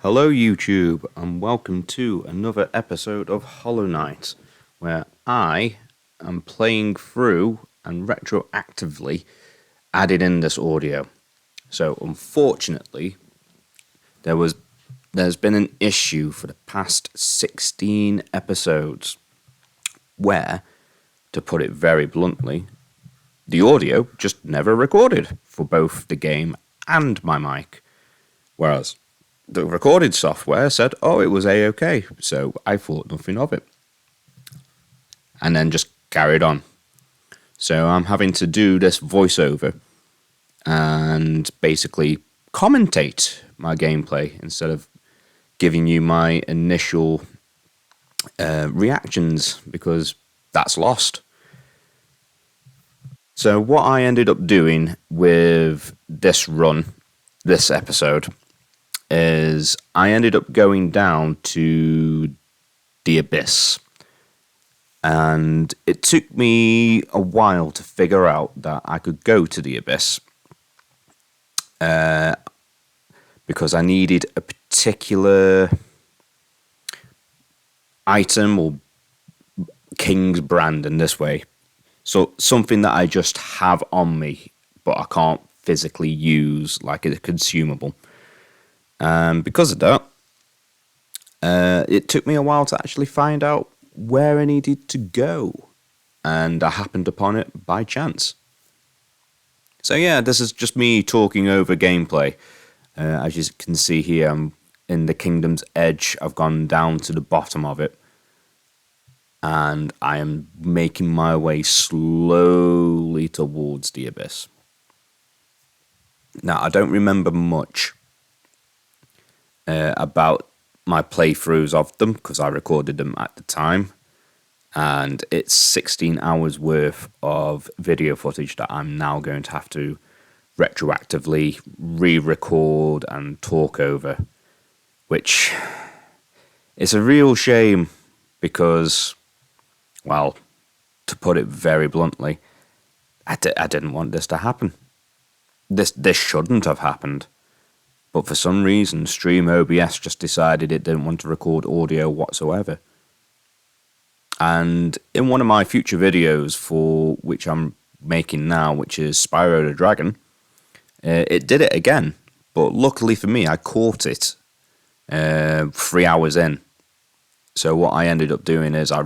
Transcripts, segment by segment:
Hello YouTube and welcome to another episode of Hollow Knight, where I am playing through and retroactively added in this audio. So unfortunately, there's been an issue for the past 16 episodes where, to put it very bluntly, the audio just never recorded for both the game and my mic. Whereas the recorded software said, oh, it was A-OK, so I thought nothing of it. And then just carried on. So I'm having to do this voiceover and basically commentate my gameplay instead of giving you my initial reactions, because that's lost. So what I ended up doing with this episode, is I ended up going down to the Abyss. And it took me a while to figure out that I could go to the Abyss. Because I needed a particular item or King's brand in this way. So something that I just have on me, but I can't physically use like a consumable. Because of that, it took me a while to actually find out where I needed to go, and I happened upon it by chance. So yeah, this is just me talking over gameplay. As you can see here, I'm in the Kingdom's Edge. I've gone down to the bottom of it, and I am making my way slowly towards the Abyss. Now, I don't remember much about my playthroughs of them, because I recorded them at the time, and it's 16 hours worth of video footage that I'm now going to have to retroactively re-record and talk over, which is a real shame because, well, to put it very bluntly, I didn't want this to happen. This shouldn't have happened. But for some reason, Stream OBS just decided it didn't want to record audio whatsoever. And in one of my future videos, for which I'm making now, which is Spyro the Dragon, it did it again. But luckily for me, I caught it 3 hours in. So what I ended up doing is I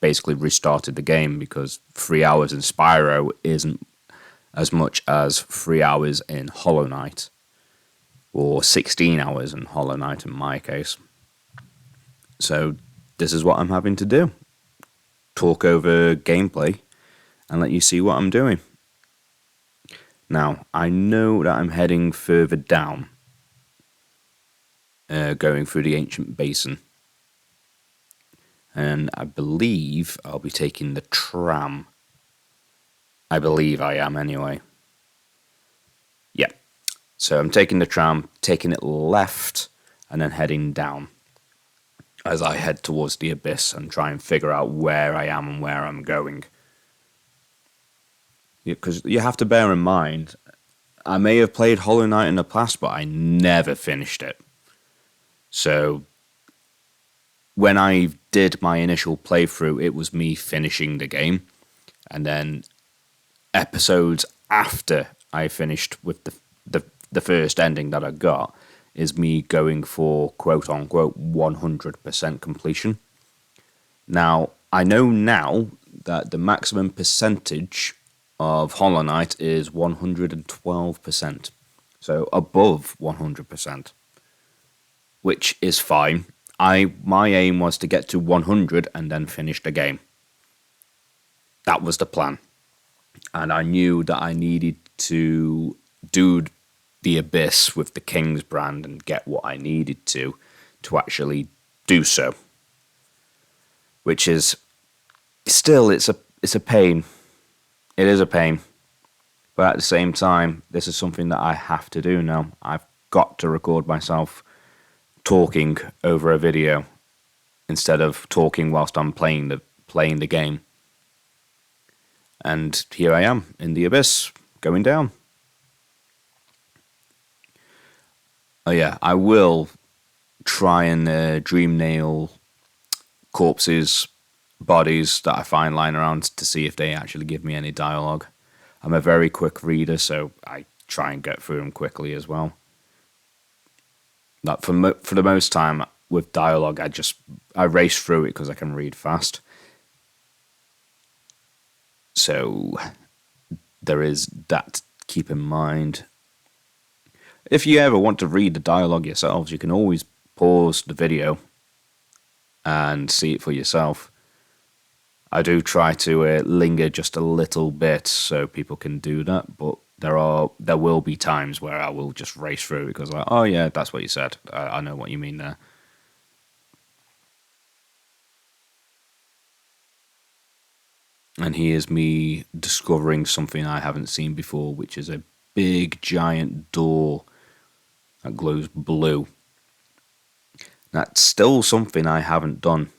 basically restarted the game, because 3 hours in Spyro isn't as much as 3 hours in Hollow Knight. Or 16 hours in Hollow Knight in my case. So this is what I'm having to do. Talk over gameplay and let you see what I'm doing. Now, I know that I'm heading further down, going through the Ancient Basin. And I believe I'll be taking the tram. I believe I am anyway. Yeah. So I'm taking the tram, taking it left, and then heading down as I head towards the Abyss and try and figure out where I am and where I'm going. Because you have to bear in mind, I may have played Hollow Knight in the past, but I never finished it. So when I did my initial playthrough, it was me finishing the game. And then episodes after I finished with the first ending that I got is me going for quote-unquote 100% completion. Now, I know now that the maximum percentage of Hollow Knight is 112%. So above 100%. Which is fine. My aim was to get to 100 and then finish the game. That was the plan. And I knew that I needed to do the Abyss with the King's brand and get what I needed to actually do so. Which is still, it's a pain. It is a pain. But at the same time, this is something that I have to do now. I've got to record myself talking over a video instead of talking whilst I'm playing the game. And here I am in the Abyss, going down. Oh yeah, I will try and dream nail corpses, bodies that I find lying around to see if they actually give me any dialogue. I'm a very quick reader, so I try and get through them quickly as well. Like for the most time with dialogue, I race through it because I can read fast. So there is that to keep in mind. If you ever want to read the dialogue yourselves, you can always pause the video and see it for yourself. I do try to linger just a little bit so people can do that, but there will be times where I will just race through because like, oh yeah, that's what you said. I know what you mean there. And here's me discovering something I haven't seen before, which is a big giant door that glows blue. That's still something I haven't done,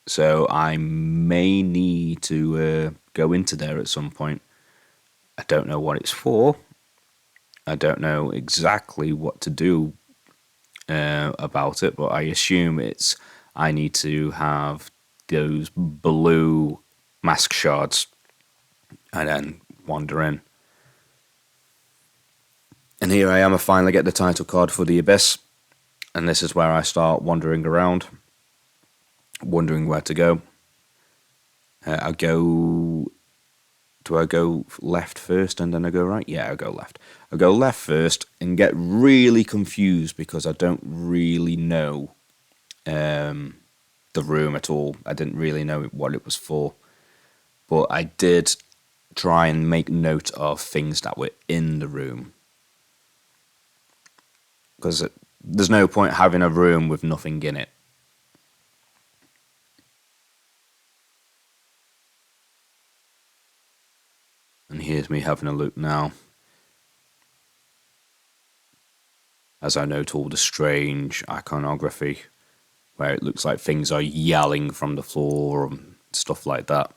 so I may need to go into there at some point. I don't know what it's for. I don't know exactly what to do about it, but I assume I need to have those blue mask shards and then wander in. And here I am, I finally get the title card for the Abyss, and this is where I start wandering around, wondering where to go. I go. Do I go left first and then I go right? Yeah, I go left. I go left first and get really confused because I don't really know the room at all. I didn't really know what it was for. But I did try and make note of things that were in the room. Because there's no point having a room with nothing in it. And here's me having a look now. As I note all the strange iconography, where it looks like things are yelling from the floor and stuff like that.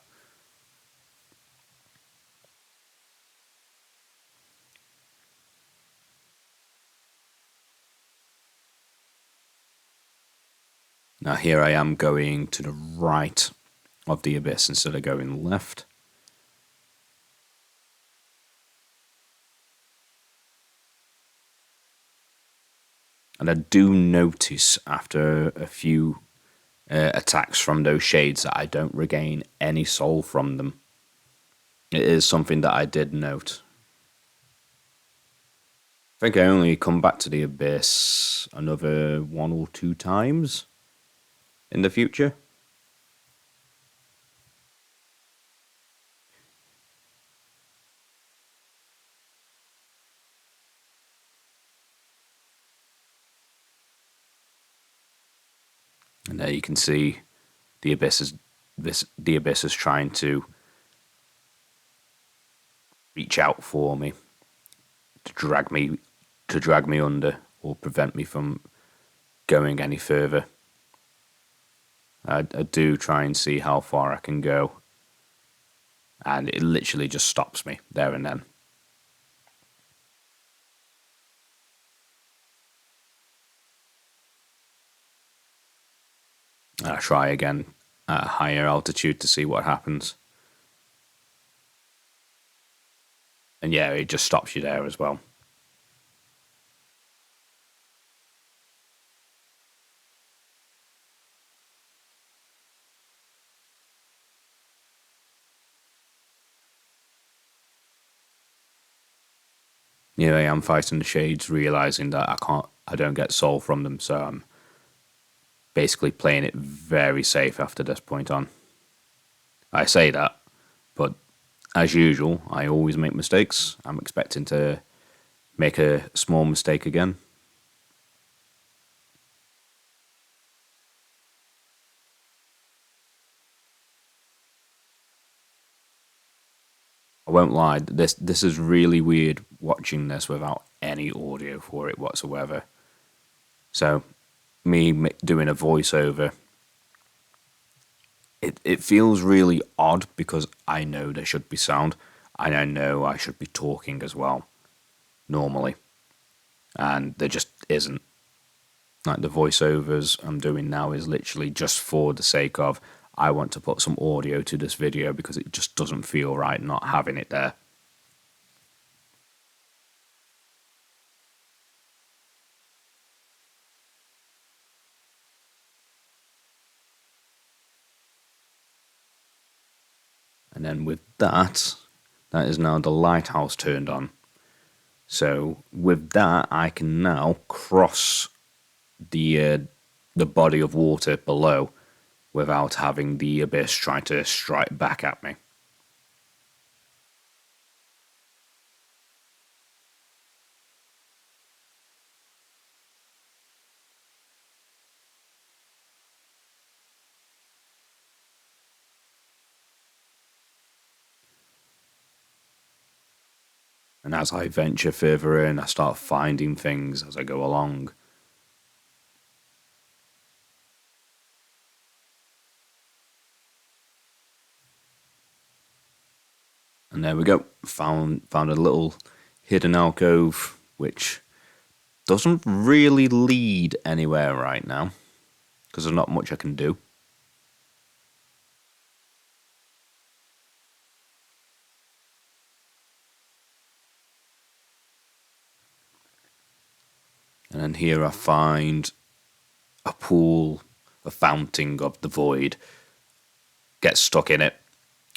Now here I am going to the right of the abyss instead of going left. And I do notice after a few attacks from those shades that I don't regain any soul from them. It is something that I did note. I think I only come back to the abyss another 1 or 2 times in the future. And there you can see the abyss is trying to reach out for me, to drag me under or prevent me from going any further. I do try and see how far I can go, and it literally just stops me there and then. I try again at a higher altitude to see what happens. And yeah, it just stops you there as well. Here I am fighting the shades, realizing that I don't get soul from them, so I'm basically playing it very safe after this point on. I say that, but as usual, I always make mistakes. I'm expecting to make a small mistake again. I won't lie, this is really weird watching this without any audio for it whatsoever. So, me doing a voiceover, it feels really odd because I know there should be sound, and I know I should be talking as well, normally, and there just isn't. Like the voiceovers I'm doing now is literally just for the sake of I want to put some audio to this video because it just doesn't feel right not having it there. And then with that, that is now the lighthouse turned on. So with that, I can now cross the body of water below without having the abyss try to strike back at me. And as I venture further in, I start finding things as I go along. And there we go. Found a little hidden alcove, which doesn't really lead anywhere right now, because there's not much I can do. And then here I find a pool, a fountain of the void. Get stuck in it,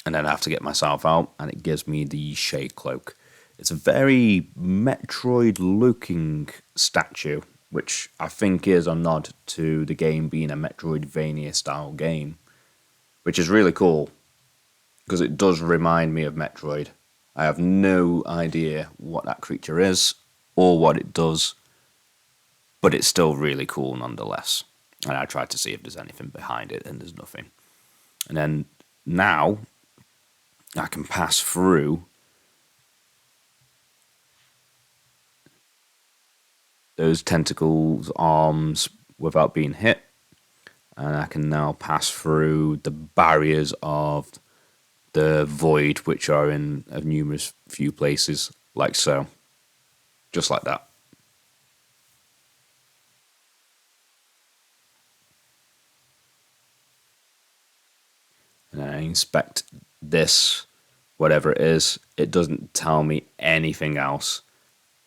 and then I have to get myself out, and it gives me the shade cloak. It's a very Metroid-looking statue, which I think is a nod to the game being a Metroidvania-style game, which is really cool, because it does remind me of Metroid. I have no idea what that creature is, or what it does, but it's still really cool nonetheless. And I tried to see if there's anything behind it, and there's nothing. And then now I can pass through those tentacles, arms, without being hit. And I can now pass through the barriers of the void, which are in a numerous few places, like so. Just like that. And I inspect this, whatever it is. It doesn't tell me anything else.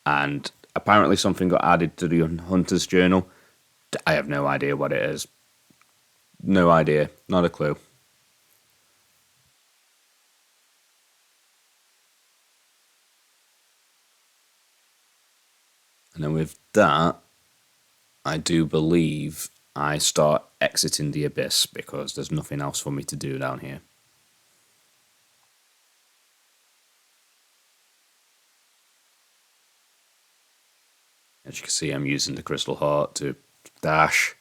And apparently something got added to the Hunter's Journal. I have no idea what it is. No idea. Not a clue. And then with that, I do believe I start exiting the abyss because there's nothing else for me to do down here. As you can see, I'm using the crystal heart to dash.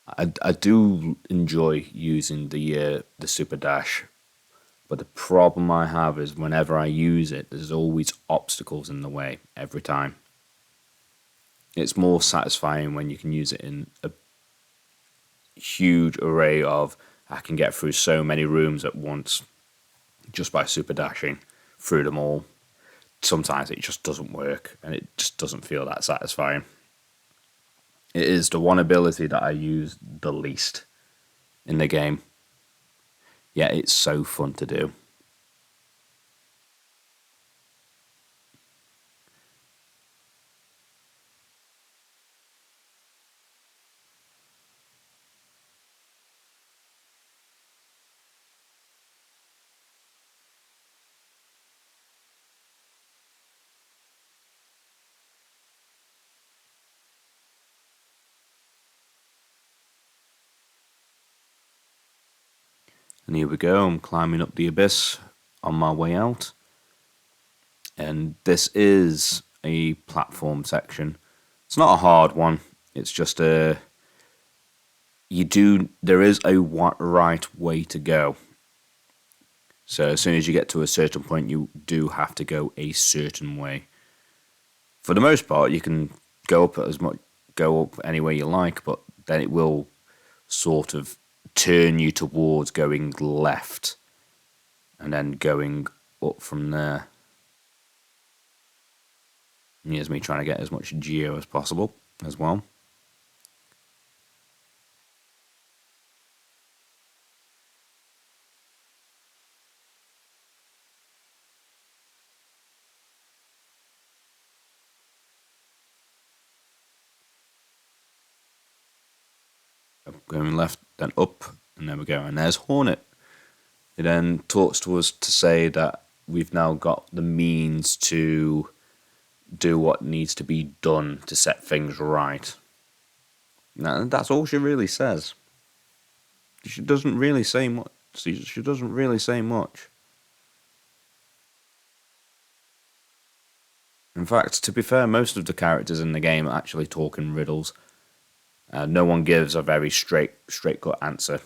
I do enjoy using the super dash, but the problem I have is whenever I use it, there's always obstacles in the way every time. It's more satisfying when you can use it in a huge array of I can get through so many rooms at once just by super dashing through them all. Sometimes it just doesn't work and it just doesn't feel that satisfying. It is the one ability that I use the least in the game. Yet it's so fun to do. And here we go, I'm climbing up the abyss on my way out. And this is a platform section. It's not a hard one. It's just there is a right way to go. So as soon as you get to a certain point, you do have to go a certain way. For the most part, you can go up any way you like, but then it will sort of turn you towards going left and then going up from there. And here's me trying to get as much geo as possible as well. Going left, then up, and there we go. And there's Hornet. It then talks to us to say that we've now got the means to do what needs to be done to set things right. And that's all she really says. She doesn't really say much. She doesn't really say much. In fact, to be fair, most of the characters in the game actually talk in riddles. No one gives a very straight cut answer.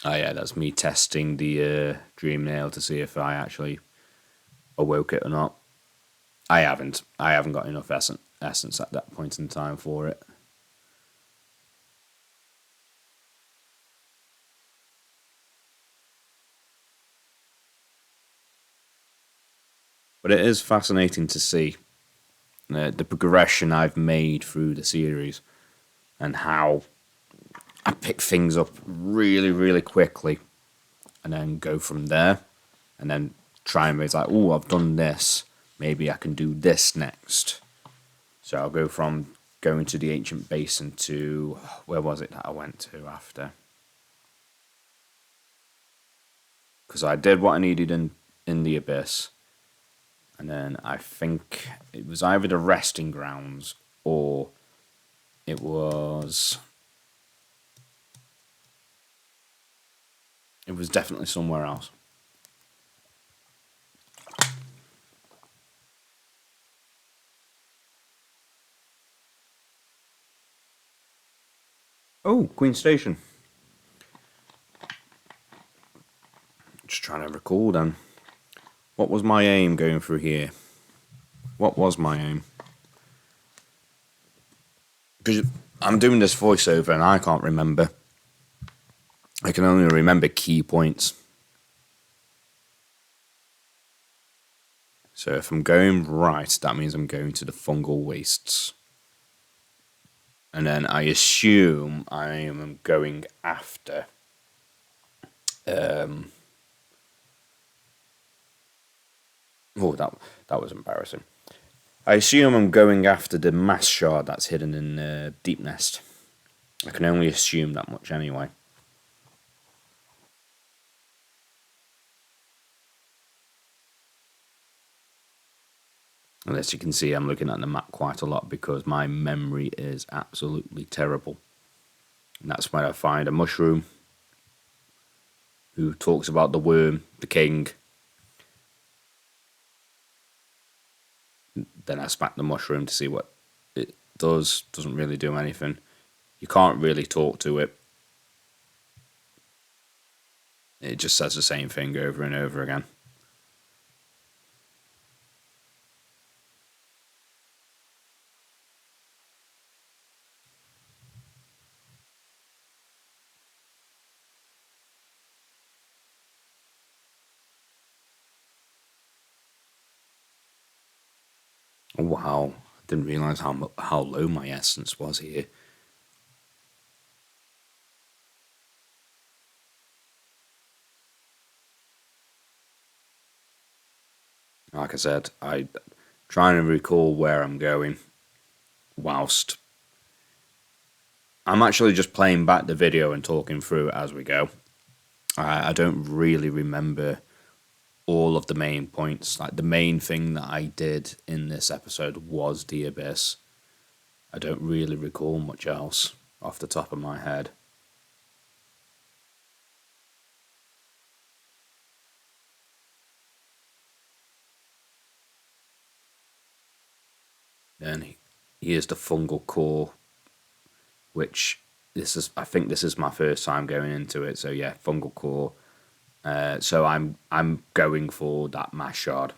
Oh yeah, that's me testing the dream nail to see if I actually awoke it or not. I haven't. I haven't got enough essence at that point in time for it. But it is fascinating to see the progression I've made through the series and how I pick things up really, really quickly and then go from there and then try and be like, oh, I've done this. Maybe I can do this next. So I'll go from going to the ancient basin to, where was it that I went to after? Because I did what I needed in the abyss. And then I think it was either the resting grounds or it was definitely somewhere else. Oh, Queen Station. Just trying to recall then. What was my aim going through here? What was my aim? Because I'm doing this voiceover and I can't remember. I can only remember key points. So if I'm going right, that means I'm going to the Fungal Wastes. And then I assume I am going after that was embarrassing. I assume I'm going after the mass shard that's hidden in Deep Nest. I can only assume that much anyway. And as you can see, I'm looking at the map quite a lot because my memory is absolutely terrible. And that's when I find a mushroom who talks about the worm, the king. Then I smack the mushroom to see what it does. Doesn't really do anything. You can't really talk to it. It just says the same thing over and over again. Wow, I didn't realise how low my essence was here. Like I said, I trying to recall where I'm going whilst I'm actually just playing back the video and talking through it as we go. I don't really remember all of the main points. Like the main thing that I did in this episode was the abyss. I don't really recall much else off the top of my head. Then here's the fungal core, which I think this is my first time going into it. So yeah, fungal core. So I'm going for that mass shard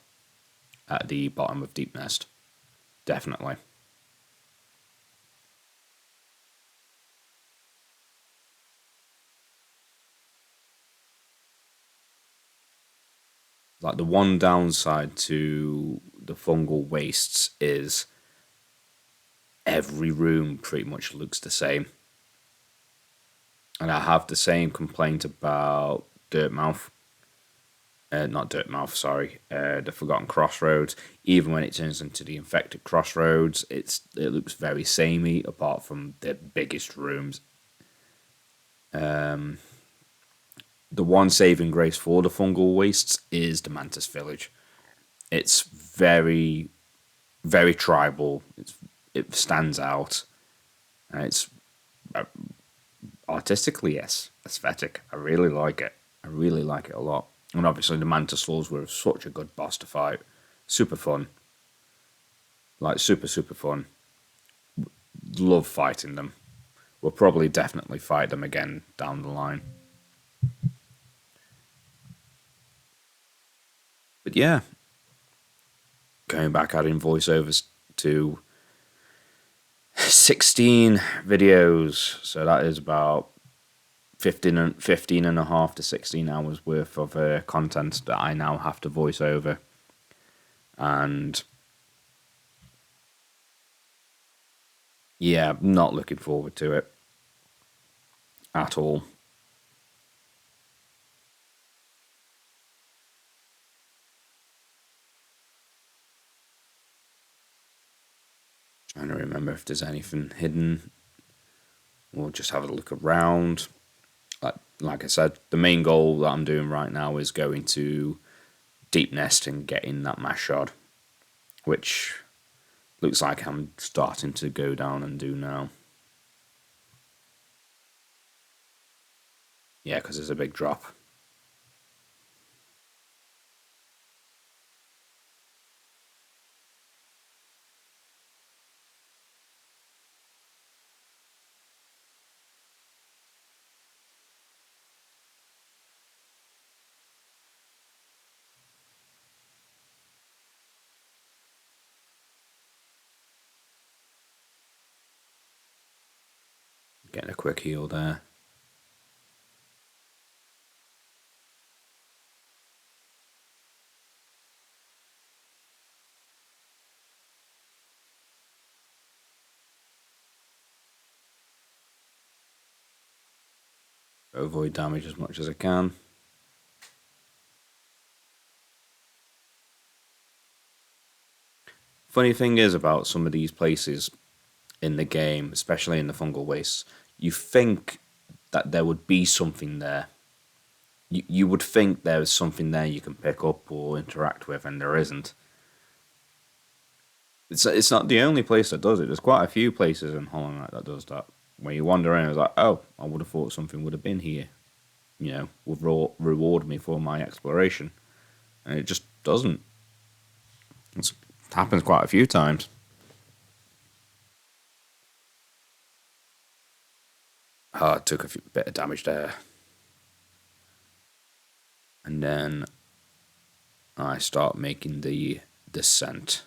at the bottom of Deep Nest, definitely. Like the one downside to the fungal wastes is every room pretty much looks the same. And I have the same complaint about Dirtmouth. Not Dirtmouth, sorry. The Forgotten Crossroads. Even when it turns into the Infected Crossroads, it looks very samey apart from the biggest rooms. The one saving grace for the fungal wastes is the Mantis Village. It's very, very tribal. It stands out. It's artistically, yes, aesthetic. I really like it. I really like it a lot. And obviously, the Mantis Souls were such a good boss to fight. Super fun. Like, super, super fun. Love fighting them. We'll probably definitely fight them again down the line. But yeah, going back adding voiceovers to 16 videos. So that is about 15 and a half to 16 hours worth of content that I now have to voice over. And yeah, not looking forward to it at all. Trying to remember if there's anything hidden. We'll just have a look around. Like I said, the main goal that I'm doing right now is going to Deep Nest and getting that mash shard, which looks like I'm starting to go down and do now. Yeah, because there's a big drop. Getting a quick heal there. Avoid damage as much as I can. Funny thing is about some of these places in the game, especially in the fungal wastes, you think that there would be something there. You would think there is something there you can pick up or interact with, and there isn't. It's not the only place that does it. There's quite a few places in Hollow Knight that does that. Where you wander around, it's like, oh, I would have thought something would have been here. You know, would reward me for my exploration, and it just doesn't. It happens quite a few times. Oh, I took bit of damage there, and then I start making the descent.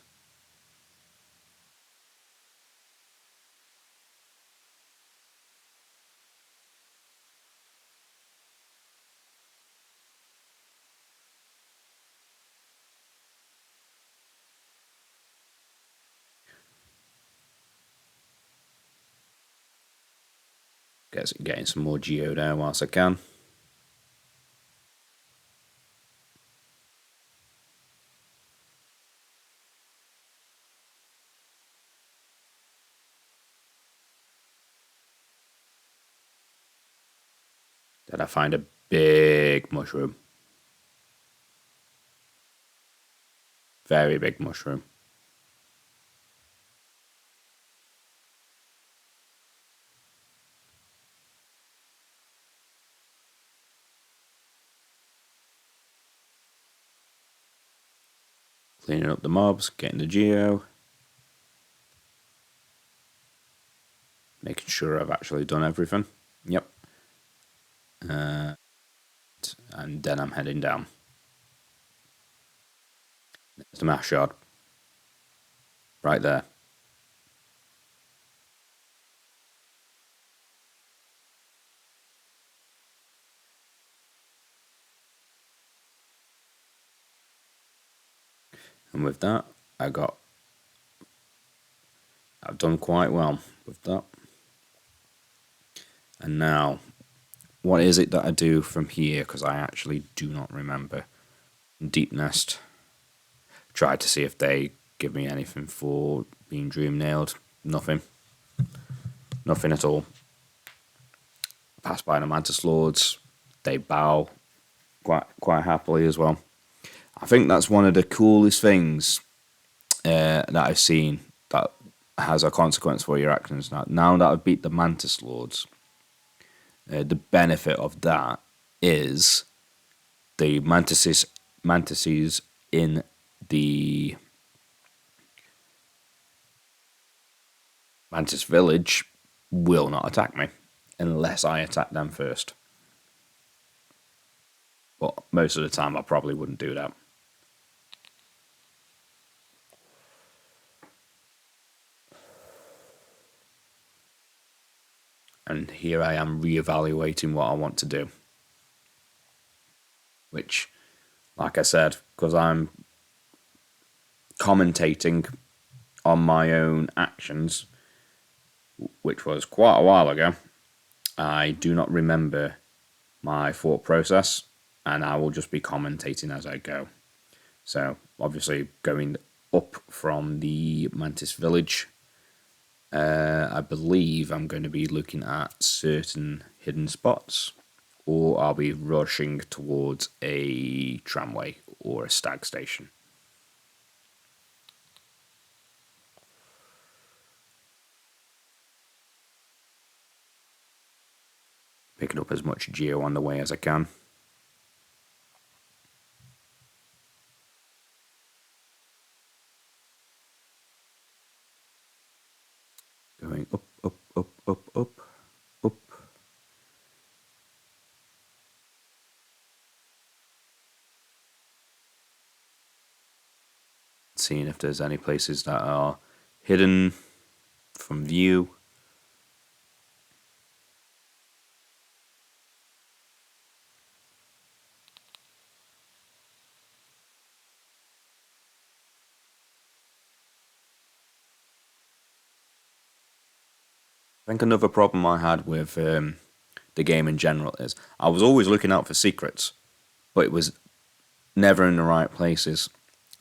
Getting some more geo there whilst I can. Then I find a big mushroom. Very big mushroom. Cleaning up the mobs, getting the geo. Making sure I've actually done everything. Yep. And and then I'm heading down. There's the mass shard. Right there. And with that, I've done quite well with that. And now, what is it that I do from here? Because I actually do not remember. Deep Nest. Tried to see if they give me anything for being dream nailed. Nothing. Nothing at all. Pass by the Mantis Lords. They bow quite happily as well. I think that's one of the coolest things that I've seen that has a consequence for your actions. Now that I've beat the Mantis Lords, the benefit of that is the mantises in the Mantis Village will not attack me unless I attack them first. But most of the time I probably wouldn't do that. And here I am reevaluating what I want to do. Which, like I said, because I'm commentating on my own actions, which was quite a while ago, I do not remember my thought process, and I will just be commentating as I go. So, obviously, going up from the Mantis Village, I believe I'm going to be looking at certain hidden spots, or I'll be rushing towards a tramway or a stag station. Picking up as much geo on the way as I can. Going up, up, up, up, up, up. Seeing if there's any places that are hidden from view. I think another problem I had with the game in general is I was always looking out for secrets, but it was never in the right places.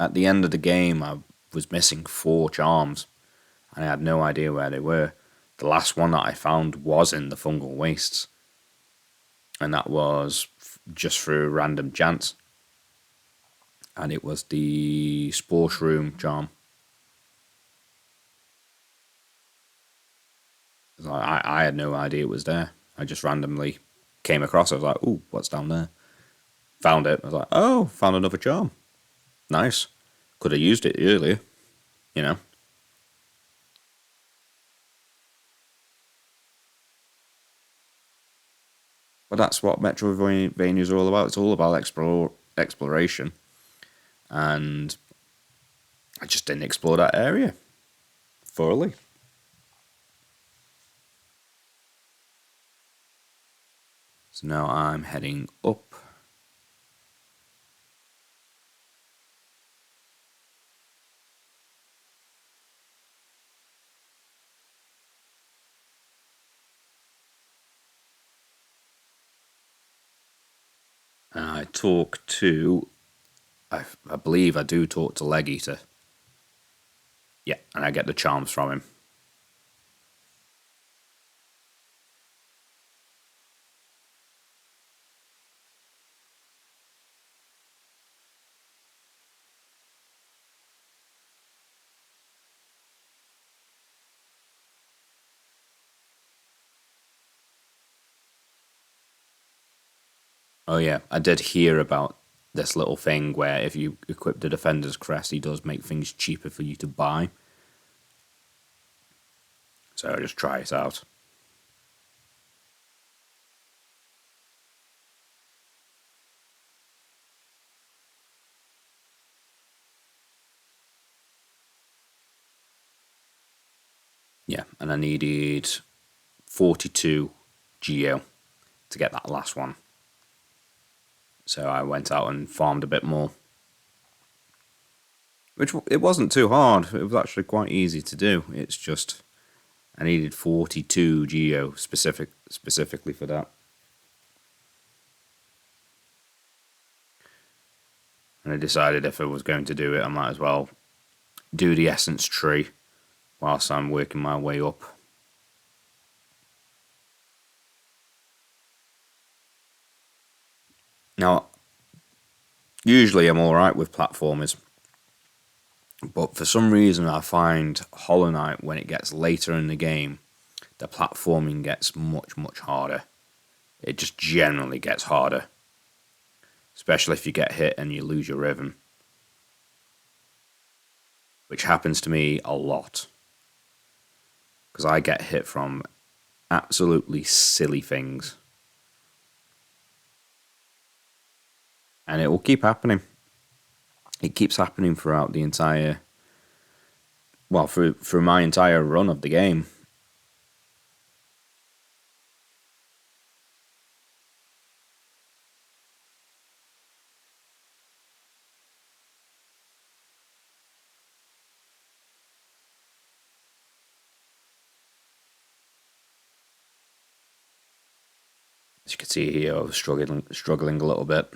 At the end of the game, I was missing 4 charms, and I had no idea where they were. The last one that I found was in the Fungal Wastes, and that was just through random chance. And it was the Spore Shroom charm. I had no idea it was there. I just randomly came across it. I was like, ooh, what's down there? Found it. I was like, oh, found another charm. Nice. Could have used it earlier, you know. But that's what Metroidvanias are all about. It's all about exploration. And I just didn't explore that area thoroughly. So now I'm heading up. And I talk to, I believe I do talk to Leg Eater. Yeah, and I get the charms from him. Oh yeah, I did hear about this little thing where if you equip the Defender's Crest, he does make things cheaper for you to buy. So I'll just try it out. Yeah, and I needed 42 geo to get that last one. So I went out and farmed a bit more, which it wasn't too hard. It was actually quite easy to do. It's just I needed 42 geo specifically for that. And I decided if I was going to do it, I might as well do the essence tree whilst I'm working my way up. Now, usually I'm alright with platformers, but for some reason I find Hollow Knight, when it gets later in the game, the platforming gets much, much harder. It just generally gets harder, especially if you get hit and you lose your rhythm, which happens to me a lot. Because I get hit from absolutely silly things. And it will keep happening. It keeps happening throughout the entire, well, through my entire run of the game. As you can see here, I was struggling a little bit.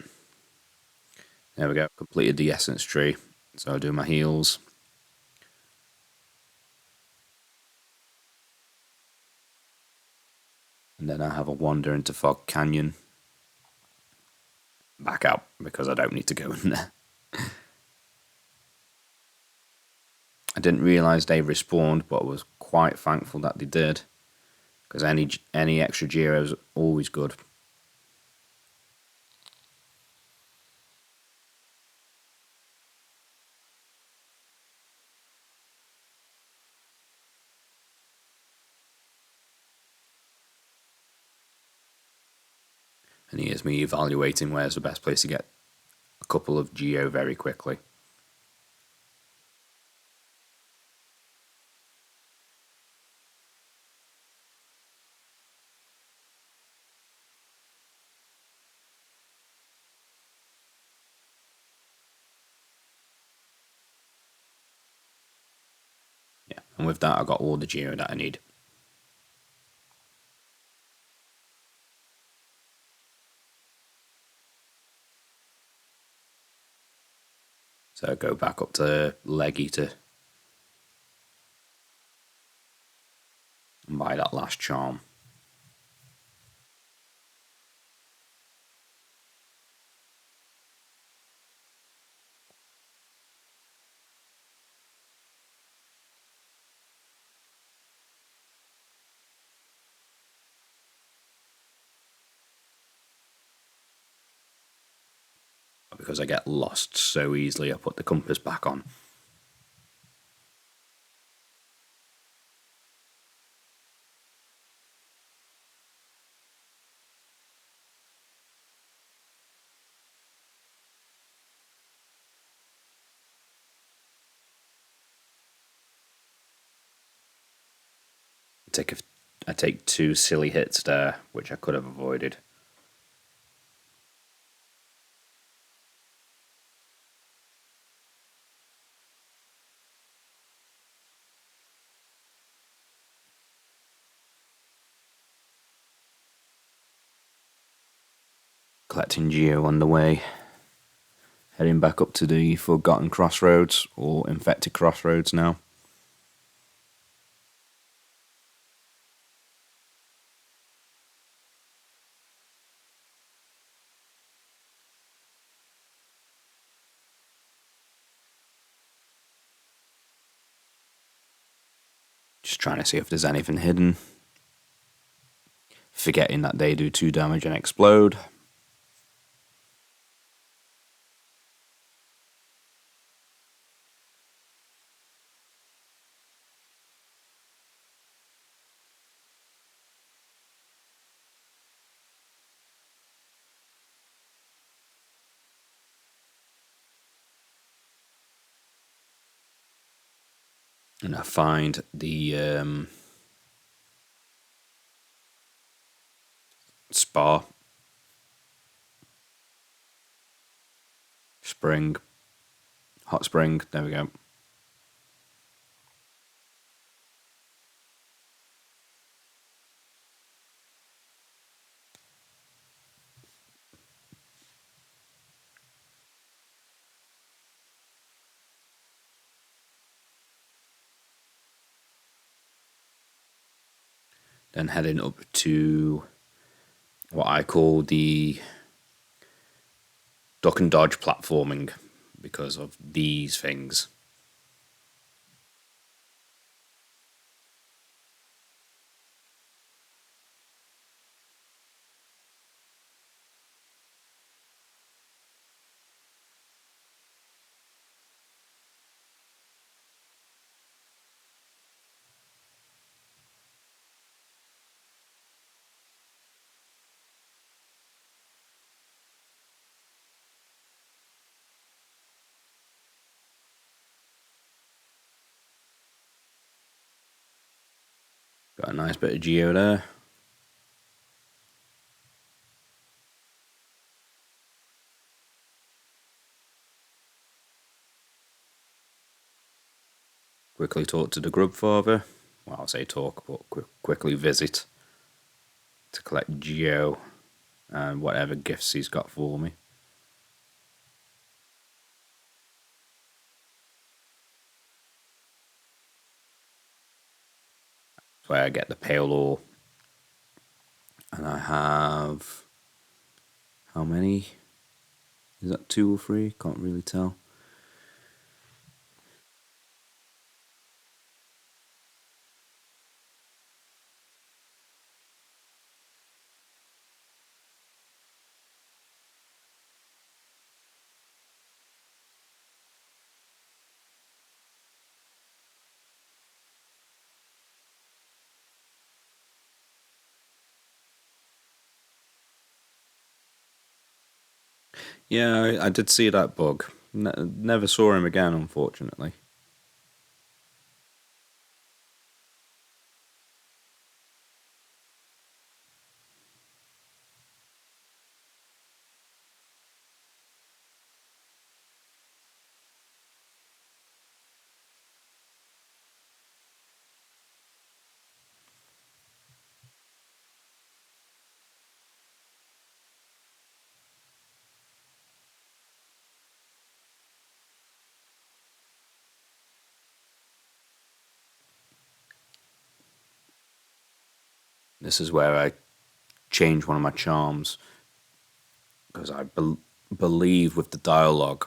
There we go, completed the essence tree. So I'll do my heals. And then I have a wander into Fog Canyon. Back out, because I don't need to go in there. I didn't realise they respawned, but I was quite thankful that they did. Because any extra Geo is always good. And here's me evaluating where's the best place to get a couple of Geo very quickly. Yeah, and with that I got all the Geo that I need. So go back up to Leg Eater and buy that last charm. Because I get lost so easily, I put the compass back on. I take 2 silly hits there, which I could have avoided. Collecting Geo on the way. Heading back up to the Forgotten Crossroads, or Infected Crossroads now. Just trying to see if there's anything hidden. Forgetting that they do 2 damage and explode. And I find the spa, spring, hot spring. There we go. Then heading up to what I call the duck and dodge platforming because of these things. Got a nice bit of geo there. Quickly talk to the grub father. Well, I'll say talk, but quickly visit to collect geo and whatever gifts he's got for me. That's where I get the pale ore. And I have... how many? Is that 2 or 3? Can't really tell. Yeah, I did see that bug. Never saw him again, unfortunately. This is where I change one of my charms because I believe with the dialogue,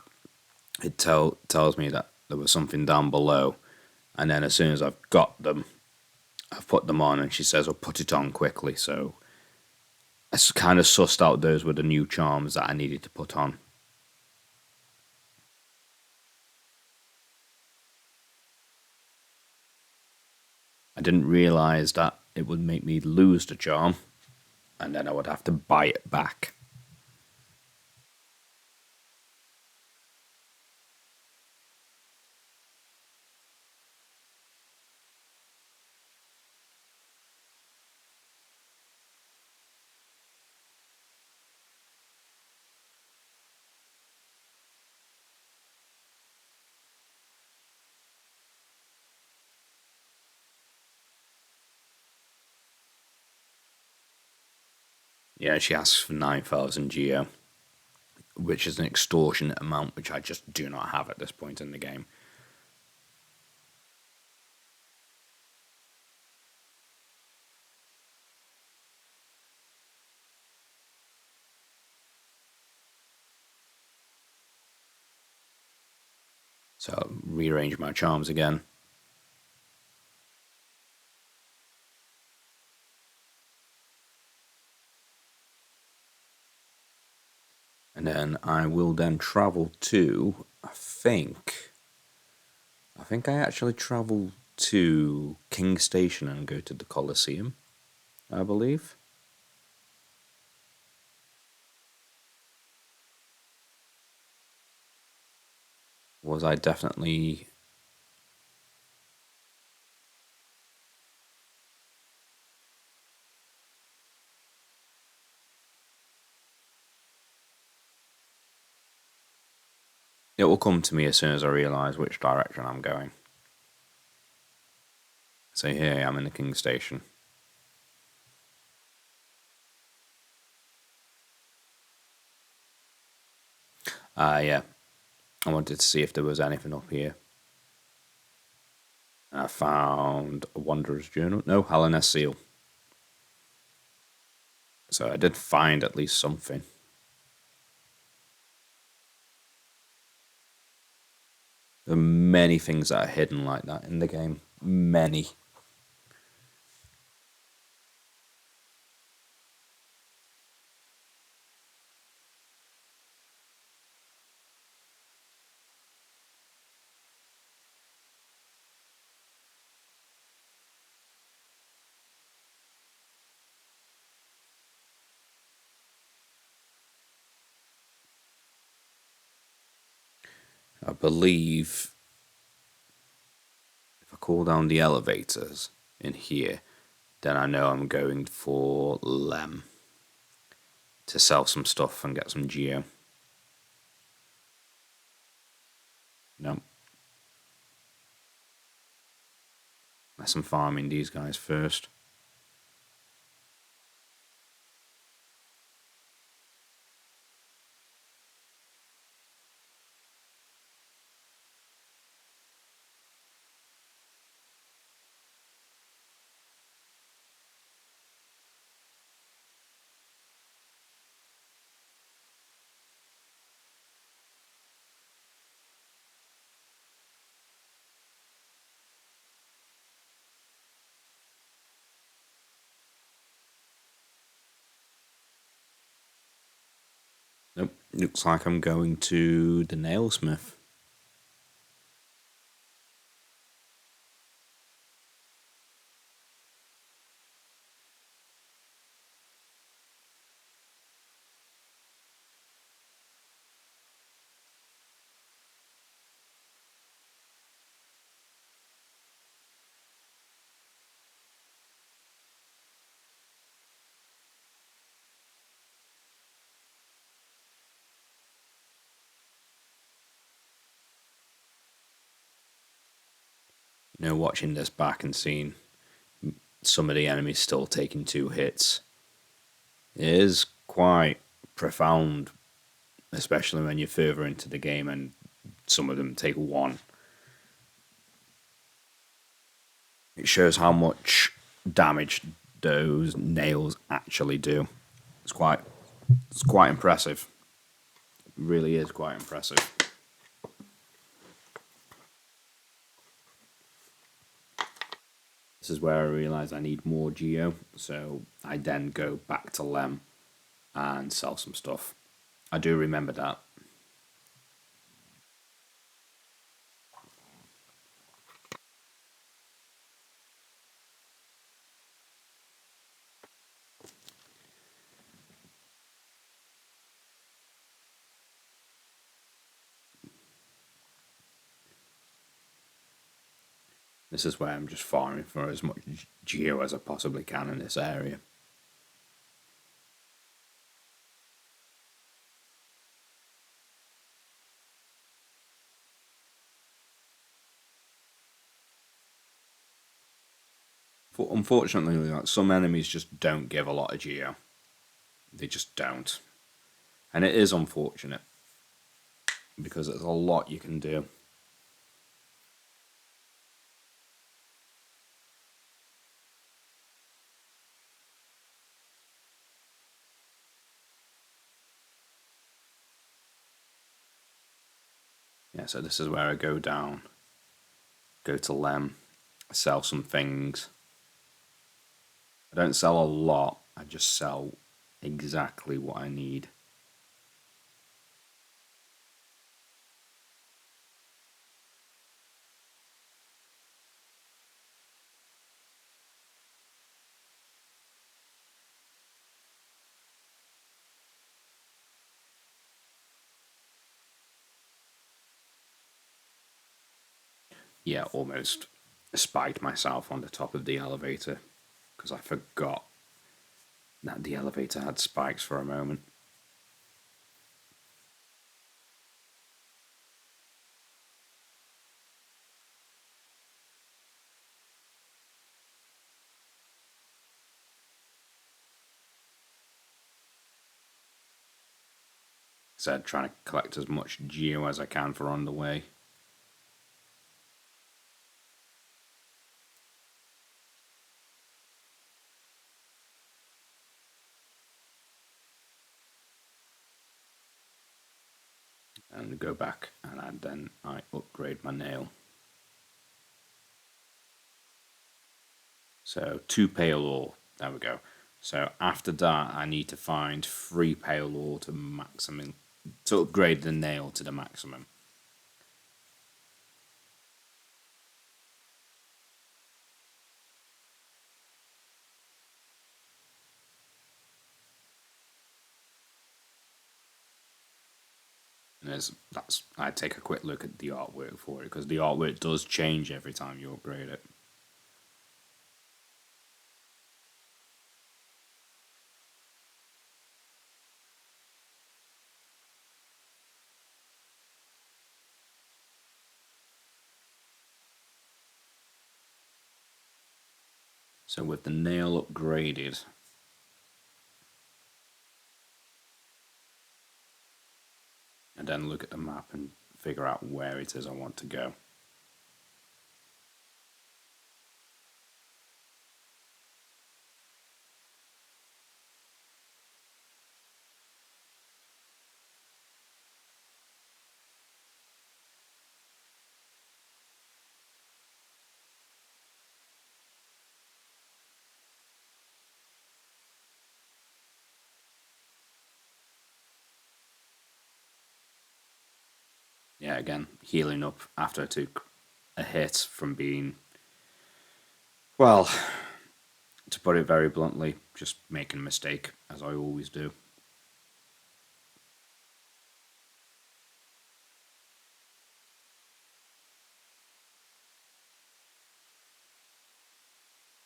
it tells me that there was something down below, and then as soon as I've got them, I've put them on, and she says, "I'll put it on quickly." So I kind of sussed out those were the new charms that I needed to put on. I didn't realize that it would make me lose the charm, and then I would have to buy it back. Yeah, she asks for 9,000 geo, which is an extortionate amount, which I just do not have at this point in the game. So I'll rearrange my charms again. And then I will then travel to, I think I actually travel to King Station and go to the Colosseum, I believe. Was I definitely... It will come to me as soon as I realise which direction I'm going. So here I am in the King Station. Yeah. I wanted to see if there was anything up here. I found a Wanderer's Journal. No, Helena Seal. So I did find at least something. There are many things that are hidden like that in the game. Many. I believe if I call down the elevators in here, then I know I'm going for Lem to sell some stuff and get some geo. No. Unless I'm farming these guys first. Nope. Looks like I'm going to the nailsmith. You know, watching this back and seeing some of the enemies still taking 2 hits, it is quite profound, especially when you're further into the game and some of them take 1. It shows how much damage those nails actually do. It's quite impressive. It really is quite impressive. This is where I realise I need more geo, so I then go back to Lem and sell some stuff. I do remember that. This is where I'm just farming for as much geo as I possibly can in this area. Unfortunately, like, some enemies just don't give a lot of geo. They just don't. And it is unfortunate because there's a lot you can do. Yeah, so this is where I go down, go to Lem, sell some things. I don't sell a lot, I just sell exactly what I need. Yeah, almost spiked myself on the top of the elevator because I forgot that the elevator had spikes for a moment. said, trying to collect as much geo as I can for on the way. And go back and then I upgrade my nail. So 2 pale ore, there we go. So after that I need to find 3 pale ore to maximum, to upgrade the nail to the maximum. And I take a quick look at the artwork for it, because the artwork does change every time you upgrade it. So with the nail upgraded, and then look at the map and figure out where it is I want to go. Yeah, again, healing up after I took a hit from being, well, to put it very bluntly, just making a mistake, as I always do.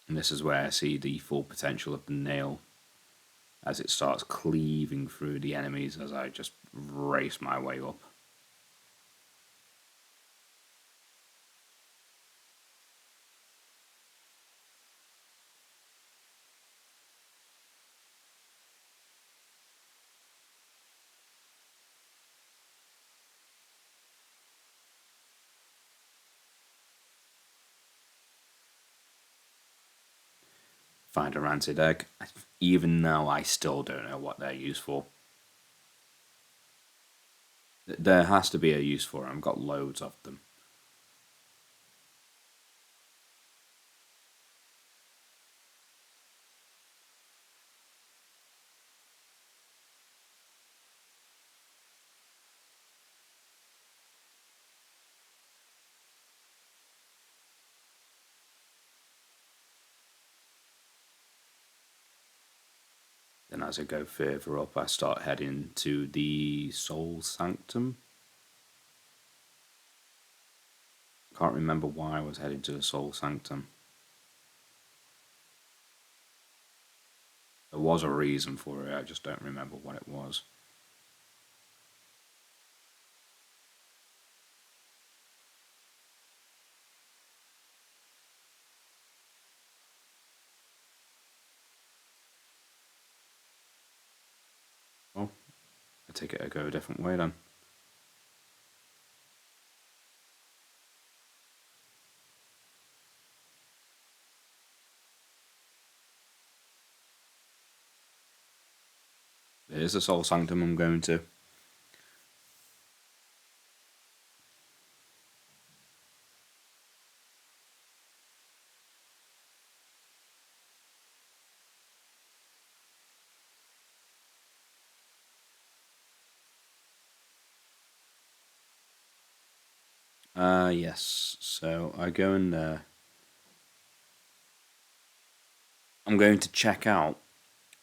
And this is where I see the full potential of the nail as it starts cleaving through the enemies as I just race my way up. Find a rancid egg. Even now, I still don't know what they're used for. There has to be a use for them. I've got loads of them. Then as I go further up, I start heading to the Soul Sanctum. Can't remember why I was heading to the Soul Sanctum. There was a reason for it, I just don't remember what it was. Well, I take it I go a different way then. There's the Soul Sanctum I'm going to. Yes. So I go in there. I'm going to check out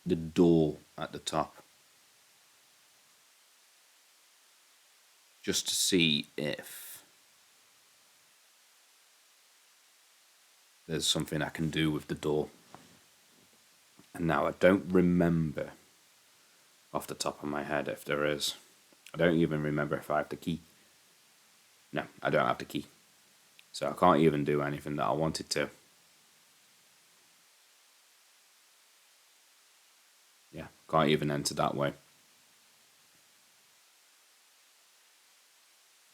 the door at the top, just to see if there's something I can do with the door. And now I don't remember off the top of my head if there is. I don't even remember if I have the key. No, I don't have the key. So I can't even do anything that I wanted to. Yeah, can't even enter that way.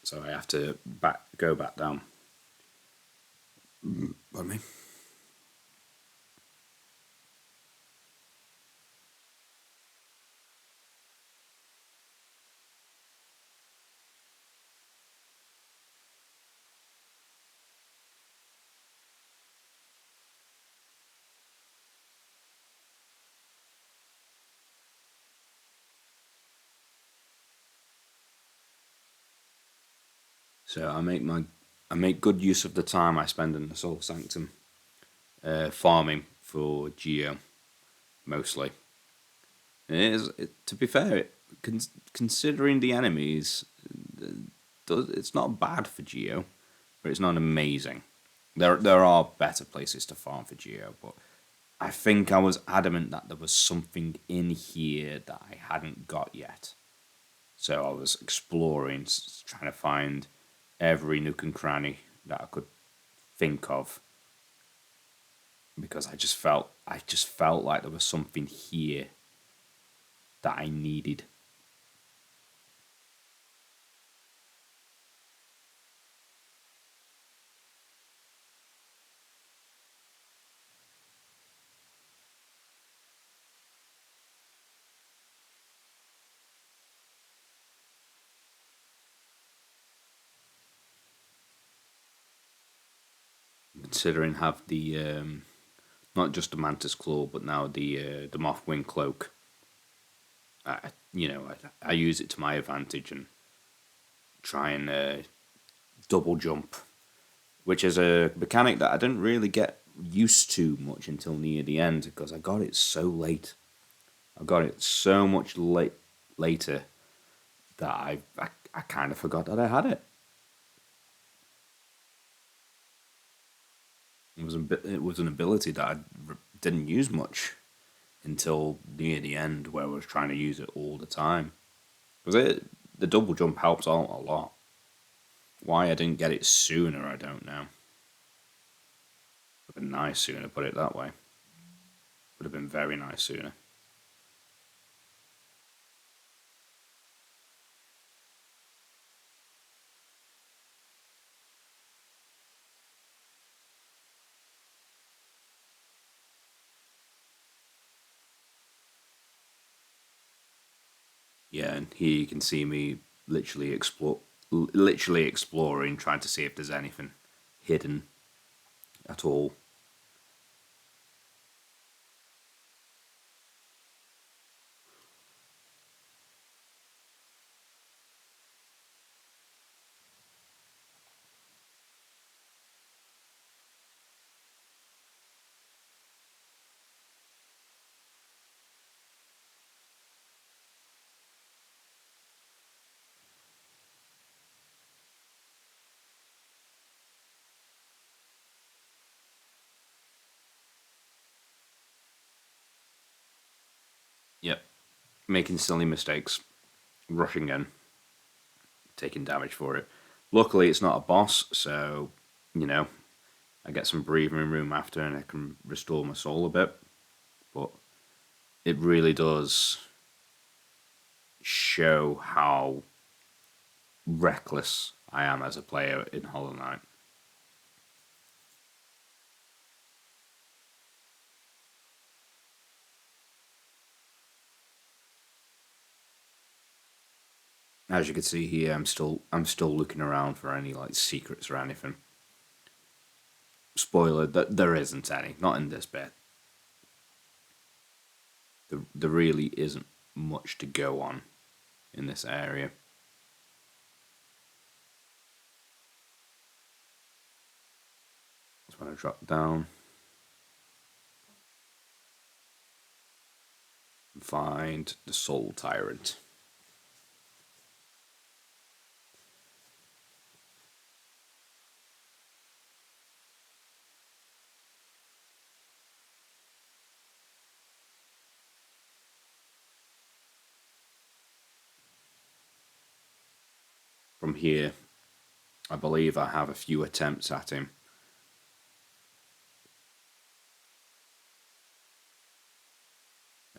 So I have to go back down. Pardon me. So I make good use of the time I spend in the Soul Sanctum, farming for Geo mostly. To be fair, considering the enemies, it's not bad for Geo, but it's not amazing. There are better places to farm for Geo, but I think I was adamant that there was something in here that I hadn't got yet. So I was exploring, trying to find every nook and cranny that I could think of, because I just felt like there was something here that I needed. Considering have the not just the mantis claw, but now the moth wing cloak. I use it to my advantage and try and double jump, which is a mechanic that I didn't really get used to much until near the end because I got it so late. I got it so much later that I kind of forgot that I had it. It was an ability that I didn't use much until near the end, where I was trying to use it all the time. Because the double jump helps out a lot. Why I didn't get it sooner, I don't know. Would have been nice sooner, put it that way. Would have been very nice sooner. Yeah, and here you can see me literally exploring, trying to see if there's anything hidden at all. Yep, making silly mistakes, rushing in, taking damage for it. Luckily, it's not a boss, so you know I get some breathing room after, and I can restore my soul a bit. But it really does show how reckless I am as a player in Hollow Knight. As you can see here, I'm still looking around for any like secrets or anything. Spoiler that there isn't any, not in this bit. There really isn't much to go on in this area. Just want to drop down and find the Soul Tyrant. From here, I believe I have a few attempts at him.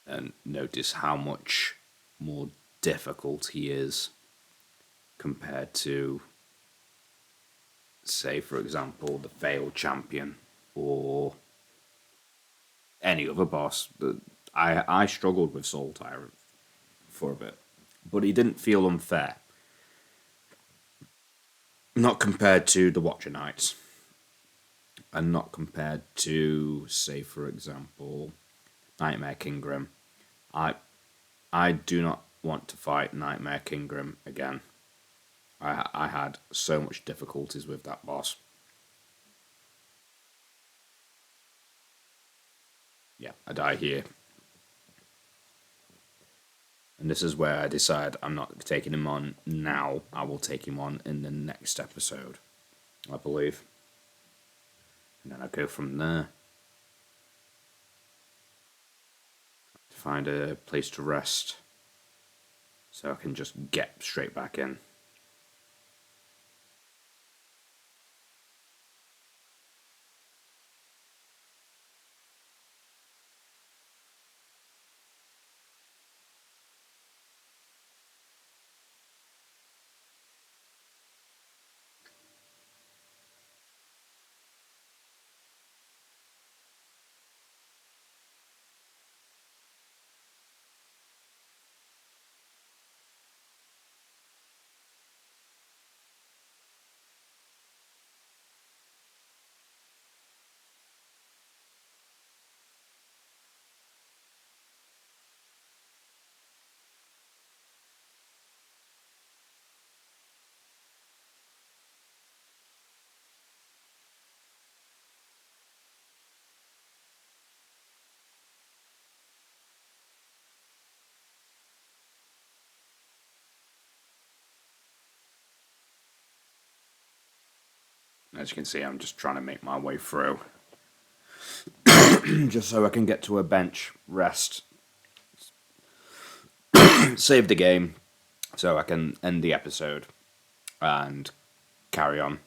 And notice how much more difficult he is compared to say, for example, the failed champion or any other boss. I struggled with Soul Tyrant for a bit, but he didn't feel unfair. Not compared to the Watcher Knights, and not compared to, say, for example, Nightmare King Grim. I do not want to fight Nightmare King Grim again. I had so much difficulties with that boss. Yeah, I die here. And this is where I decide I'm not taking him on now. I will take him on in the next episode, I believe. And then I go from there. To find a place to rest. So I can just get straight back in. As you can see, I'm just trying to make my way through. Just so I can get to a bench, rest, save the game, so I can end the episode and carry on.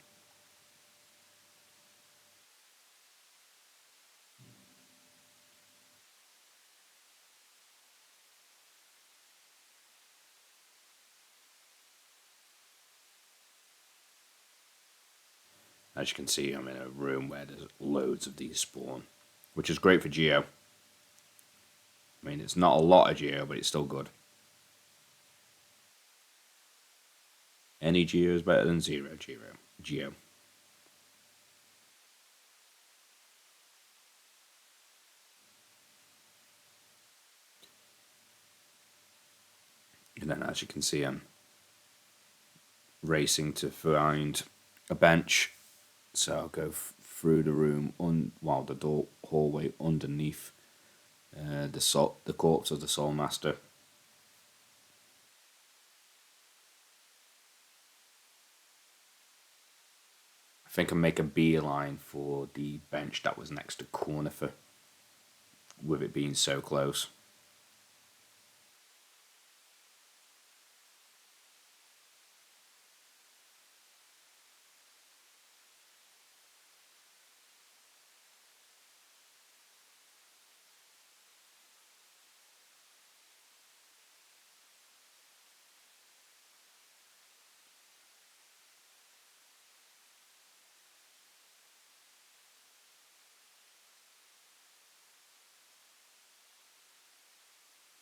As you can see, I'm in a room where there's loads of these spawn, which is great for Geo. I mean, it's not a lot of Geo, but it's still good. Any Geo is better than zero Geo. And then, as you can see, I'm racing to find a bench. So I'll go through the room, the hallway underneath the corpse of the Soul Master. I think I'll make a beeline for the bench that was next to Cornifer, with it being so close.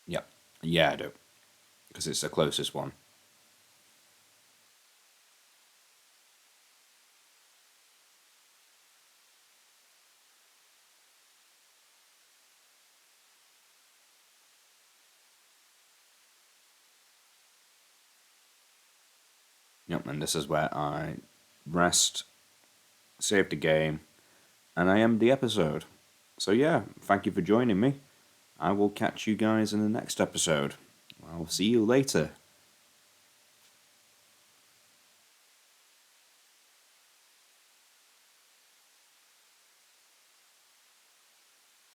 Yep. Yeah, I do. Because it's the closest one. Yep, and this is where I rest, save the game, and I end the episode. So yeah, thank you for joining me. I will catch you guys in the next episode. I'll see you later.